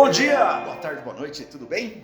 Bom dia, boa tarde, boa noite, tudo bem?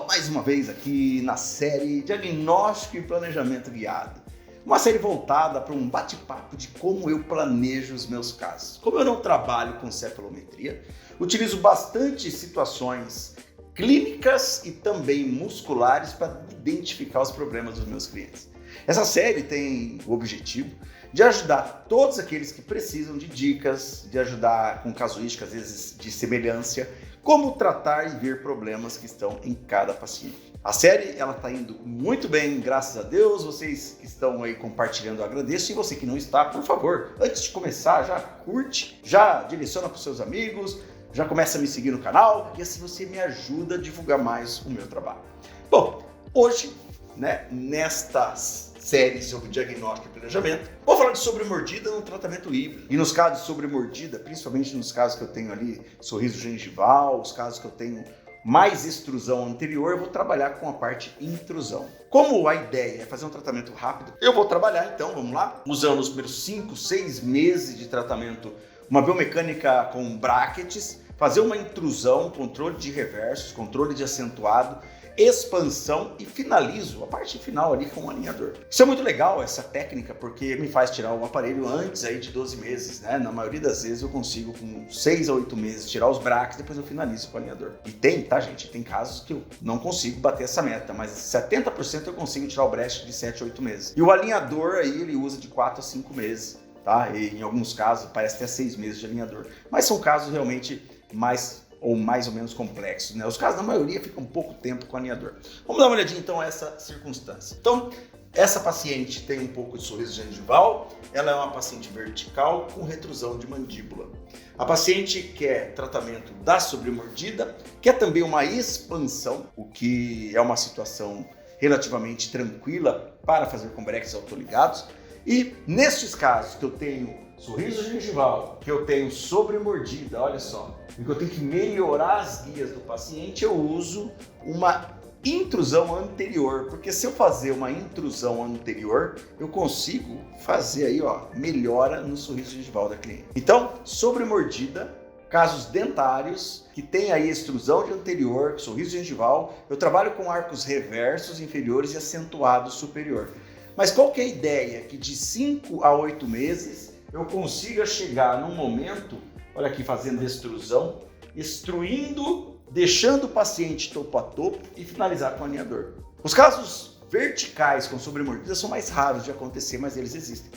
Mais uma vez aqui na série Diagnóstico e Planejamento Guiado. Uma série voltada para um bate-papo de como eu planejo os meus casos. Como eu não trabalho com cefalometria, utilizo bastante situações clínicas e também musculares para identificar os problemas dos meus clientes. Essa série tem o objetivo de ajudar todos aqueles que precisam de dicas, de ajudar com casuísticas, às vezes de semelhança, como tratar e ver problemas que estão em cada paciente. A série ela está indo muito bem, graças a Deus. Vocês que estão aí compartilhando, eu agradeço. E você que não está, por favor, antes de começar, já curte, já direciona para os seus amigos, já começa a me seguir no canal e assim você me ajuda a divulgar mais o meu trabalho. Bom, hoje, nesta série sobre diagnóstico e planejamento, vou falar sobre mordida no tratamento híbrido. E nos casos sobre mordida, principalmente nos casos que eu tenho ali sorriso gengival, os casos que eu tenho mais extrusão anterior, eu vou trabalhar com a parte intrusão. Como a ideia é fazer um tratamento rápido, eu vou trabalhar então, vamos lá, usando os primeiros 5, 6 meses de tratamento, uma biomecânica com brackets, fazer uma intrusão, controle de reversos, controle de acentuado, expansão e finalizo a parte final ali com um alinhador. Isso é muito legal, essa técnica, porque me faz tirar o aparelho antes aí de 12 meses, né? Na maioria das vezes eu consigo com 6 a 8 meses tirar os brackets, depois eu finalizo com o alinhador. E tem, tá gente? Tem casos que eu não consigo bater essa meta, mas 70% eu consigo tirar o breast de 7 a 8 meses. E o alinhador aí ele usa de 4 a 5 meses, tá? E em alguns casos parece até 6 meses de alinhador. Mas são casos realmente mais ou menos complexos, né? Os casos, na maioria, ficam pouco tempo com o alinhador. Vamos dar uma olhadinha, então, a essa circunstância. Então, essa paciente tem um pouco de sorriso gengival, ela é uma paciente vertical com retrusão de mandíbula. A paciente quer tratamento da sobremordida, quer também uma expansão, o que é uma situação relativamente tranquila para fazer com brackets autoligados. E nestes casos que eu tenho sorriso gengival, que eu tenho sobremordida, olha só, e que eu tenho que melhorar as guias do paciente, eu uso uma intrusão anterior, porque se eu fazer uma intrusão anterior, eu consigo fazer aí, melhora no sorriso gengival da cliente. Então, sobremordida, casos dentários, que tem aí extrusão de anterior, sorriso gengival, eu trabalho com arcos reversos inferiores e acentuado superior. Mas qual que é a ideia? Que de 5 a 8 meses eu consiga chegar num momento, olha aqui fazendo extrusão, extruindo, deixando o paciente topo a topo e finalizar com o alinhador. Os casos verticais com sobremordida são mais raros de acontecer, mas eles existem.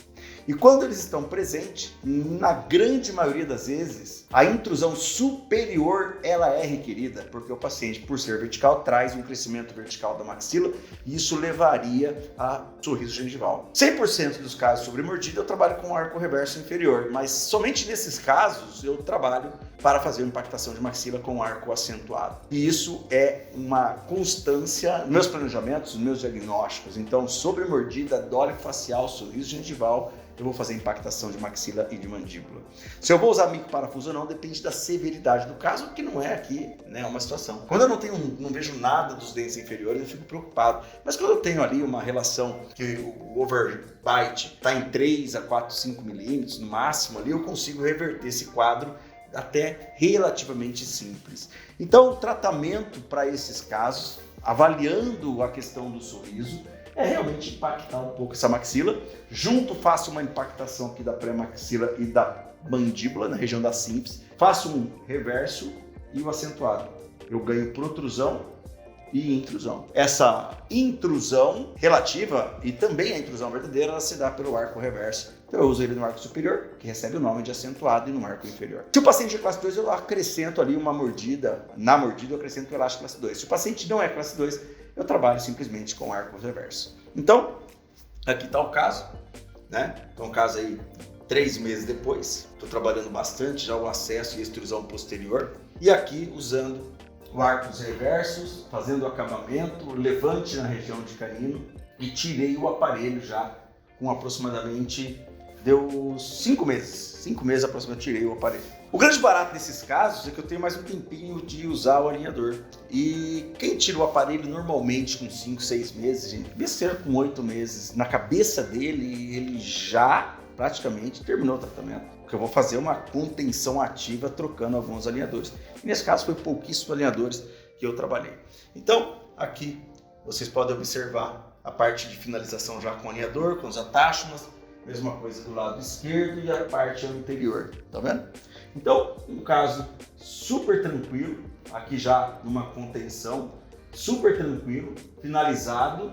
E quando eles estão presentes, na grande maioria das vezes, a intrusão superior ela é requerida, porque o paciente, por ser vertical, traz um crescimento vertical da maxila e isso levaria a sorriso gengival. 100% dos casos sobre mordida eu trabalho com arco reverso inferior, mas somente nesses casos eu trabalho para fazer uma impactação de maxila com arco acentuado. E isso é uma constância nos meus planejamentos, nos meus diagnósticos. Então, sobre mordida, dólico facial, sorriso gengival, eu vou fazer impactação de maxila e de mandíbula. Se eu vou usar mico parafuso ou não, depende da severidade do caso, que não é aqui, uma situação. Quando eu não vejo nada dos dentes inferiores, eu fico preocupado. Mas quando eu tenho ali uma relação que o overbite está em 3 a 4, 5 milímetros no máximo, ali eu consigo reverter esse quadro até relativamente simples. Então, o tratamento para esses casos, avaliando a questão do sorriso, é realmente impactar um pouco essa maxila. Junto faço uma impactação aqui da pré-maxila e da mandíbula, na região da símpse. Faço um reverso e o acentuado. Eu ganho protrusão e intrusão. Essa intrusão relativa e também a intrusão verdadeira, ela se dá pelo arco reverso. Então eu uso ele no arco superior, que recebe o nome de acentuado, e no arco inferior. Se o paciente é classe 2, eu acrescento ali uma mordida. Na mordida eu acrescento o elástico classe 2. Se o paciente não é classe 2, eu trabalho simplesmente com arco reverso. Então, aqui está o caso, Então, o caso aí, 3 meses depois, estou trabalhando bastante já o acesso e extrusão posterior. E aqui, usando o arcos reversos, fazendo o acabamento, levante na região de canino e tirei o aparelho já com aproximadamente, deu 5 meses. 5 meses aproximadamente tirei o aparelho. O grande barato desses casos é que eu tenho mais um tempinho de usar o alinhador. E quem tira o aparelho normalmente com 5, 6 meses, gente, besteira com 8 meses, na cabeça dele, ele já praticamente terminou o tratamento. porque eu vou fazer uma contenção ativa trocando alguns alinhadores. E nesse caso foi pouquíssimos alinhadores que eu trabalhei. Então, aqui vocês podem observar a parte de finalização já com alinhador, com os attachments, mesma coisa do lado esquerdo e a parte anterior, tá vendo? Então, um caso super tranquilo, aqui já numa contenção, super tranquilo, finalizado,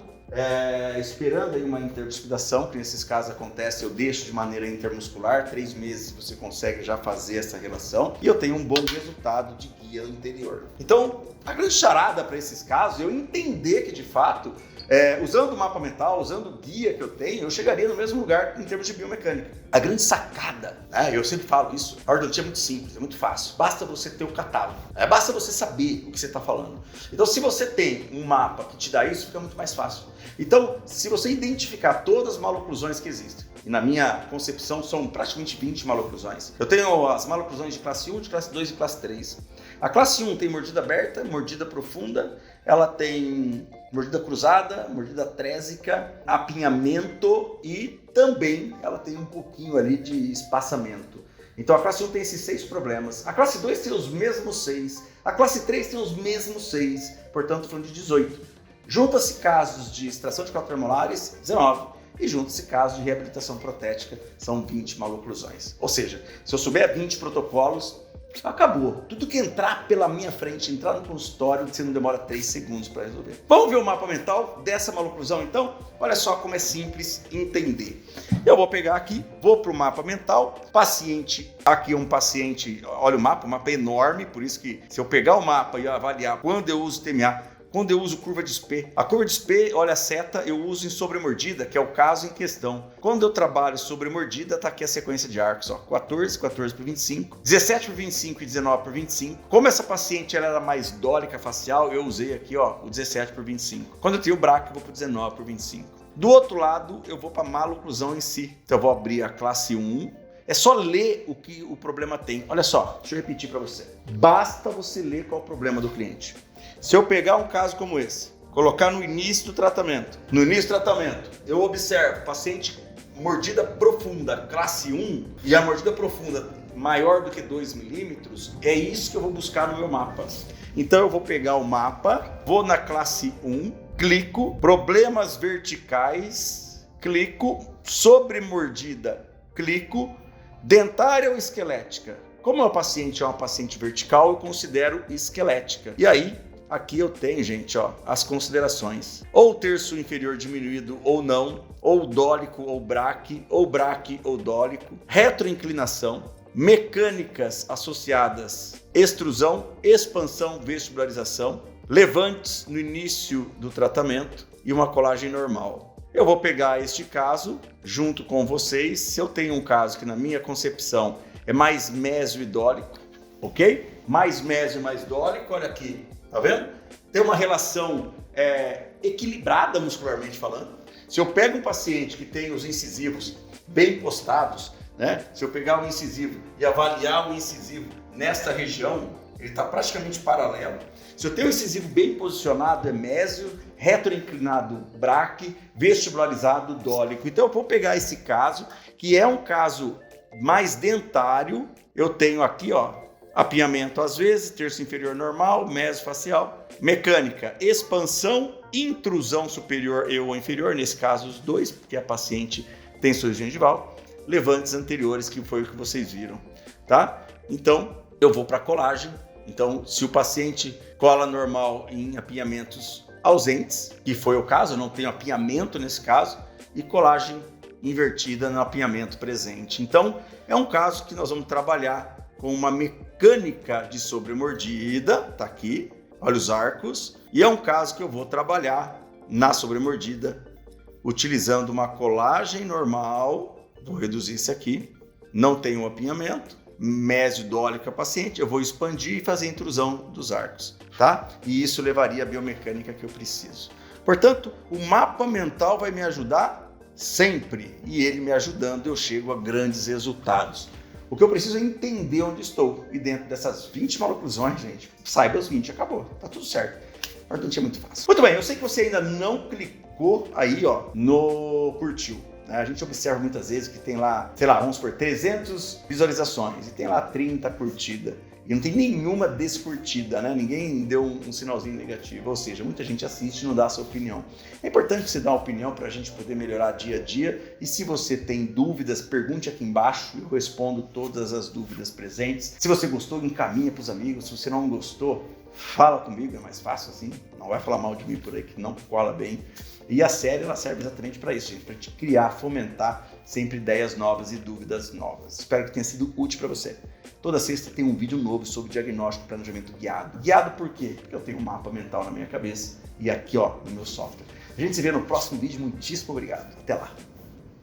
esperando aí uma intercuspidação, que nesses casos acontece, eu deixo de maneira intermuscular, 3 meses você consegue já fazer essa relação, e eu tenho um bom resultado de guia anterior. Então, a grande charada para esses casos é eu entender que de fato, usando o mapa mental, usando o guia que eu tenho, eu chegaria no mesmo lugar em termos de biomecânica. A grande sacada, eu sempre falo isso, a ortodontia é muito simples, é muito fácil. Basta você ter o catálogo, basta você saber o que você está falando. Então, se você tem um mapa que te dá isso, fica muito mais fácil. Então, se você identificar todas as maloclusões que existem, e na minha concepção são praticamente 20 maloclusões. Eu tenho as maloclusões de classe 1, de classe 2 e classe 3. A classe 1 tem mordida aberta, mordida profunda, ela tem mordida cruzada, mordida trésica, apinhamento e também ela tem um pouquinho ali de espaçamento. Então a classe 1 tem esses 6 problemas, a classe 2 tem os mesmos 6, a classe 3 tem os mesmos 6, portanto falando de 18. Junta-se casos de extração de cauda molares, 19. E junta-se casos de reabilitação protética, são 20 maloclusões. Ou seja, se eu souber 20 protocolos, acabou. Tudo que entrar pela minha frente, entrar no consultório, você não demora 3 segundos para resolver. Vamos ver o mapa mental dessa maloclusão então? Olha só como é simples entender. Eu vou pegar aqui, vou para o mapa mental, paciente, aqui é um paciente, olha o mapa é enorme, por isso que se eu pegar o mapa e avaliar quando eu uso TMA, quando eu uso curva de Spee. A curva de Spee, olha a seta, eu uso em sobremordida, que é o caso em questão. Quando eu trabalho sobremordida, tá aqui a sequência de arcos, ó, 14, 14 por 25, 17 por 25 e 19 por 25. Como essa paciente ela era mais dólica facial, eu usei aqui, ó, o 17 por 25. Quando eu tenho o braque, eu vou pro 19 por 25. Do outro lado, eu vou para maloclusão em si. Então eu vou abrir a classe 1. É só ler o que o problema tem. Olha só, deixa eu repetir para você. Basta você ler qual é o problema do cliente. Se eu pegar um caso como esse, colocar no início do tratamento. No início do tratamento, eu observo paciente mordida profunda, classe 1, e a mordida profunda maior do que 2 milímetros, é isso que eu vou buscar no meu mapa. Então eu vou pegar o mapa, vou na classe 1, clico, problemas verticais, clico, sobre mordida, clico, dentária ou esquelética. Como a paciente é uma paciente vertical, eu considero esquelética. E aí, aqui eu tenho, gente, ó, as considerações. Ou terço inferior diminuído ou não, ou dólico ou braque ou dólico, retroinclinação, mecânicas associadas, extrusão, expansão, vestibularização, levantes no início do tratamento e uma colagem normal. Eu vou pegar este caso junto com vocês. Se eu tenho um caso que na minha concepção é mais mésio e dólico, ok? Mais mésio e mais dólico, olha aqui, tá vendo? Tem uma relação equilibrada muscularmente falando. Se eu pego um paciente que tem os incisivos bem postados, né? Se eu pegar um incisivo e avaliar o incisivo nesta região, ele está praticamente paralelo. Se eu tenho um incisivo bem posicionado, é mésio, retroinclinado, braque, vestibularizado, dólico. Então eu vou pegar esse caso, que é um caso mais dentário. Eu tenho aqui, ó, apinhamento às vezes, terço inferior normal, mesofacial, mecânica, expansão, intrusão superior e ou inferior, nesse caso os dois, porque a paciente tem sorriso gengival, levantes anteriores, que foi o que vocês viram, tá? Então, eu vou para colagem. Então, se o paciente cola normal em apinhamentos ausentes, que foi o caso, eu não tenho apinhamento nesse caso, e colagem invertida no apinhamento presente. Então, é um caso que nós vamos trabalhar com uma mecânica de sobremordida, tá aqui, olha os arcos, e é um caso que eu vou trabalhar na sobremordida, utilizando uma colagem normal, vou reduzir isso aqui, não tem um apinhamento, mesio-dólica paciente, eu vou expandir e fazer a intrusão dos arcos, tá? E isso levaria a biomecânica que eu preciso. Portanto, o mapa mental vai me ajudar sempre, e ele me ajudando, eu chego a grandes resultados. O que eu preciso é entender onde estou, e dentro dessas 20 maloclusões, gente, saiba os 20, acabou, tá tudo certo. A ortodontia é muito fácil. Muito bem, eu sei que você ainda não clicou aí, ó, no curtiu. né? A gente observa muitas vezes que tem lá, sei lá, vamos por 300 visualizações e tem lá 30 curtidas. E não tem nenhuma descurtida, né? Ninguém deu um sinalzinho negativo. Ou seja, muita gente assiste e não dá a sua opinião. É importante você dar uma opinião para a gente poder melhorar dia a dia. E se você tem dúvidas, pergunte aqui embaixo. Eu respondo todas as dúvidas presentes. Se você gostou, encaminha para os amigos. Se você não gostou, fala comigo. É mais fácil assim. Não vai falar mal de mim por aí, que não cola bem. E a série, ela serve exatamente para isso, gente. Para te criar, fomentar sempre ideias novas e dúvidas novas. Espero que tenha sido útil para você. Toda sexta tem um vídeo novo sobre diagnóstico e planejamento guiado. Guiado por quê? Porque eu tenho um mapa mental na minha cabeça e aqui, ó, no meu software. A gente se vê no próximo vídeo. Muitíssimo obrigado. Até lá.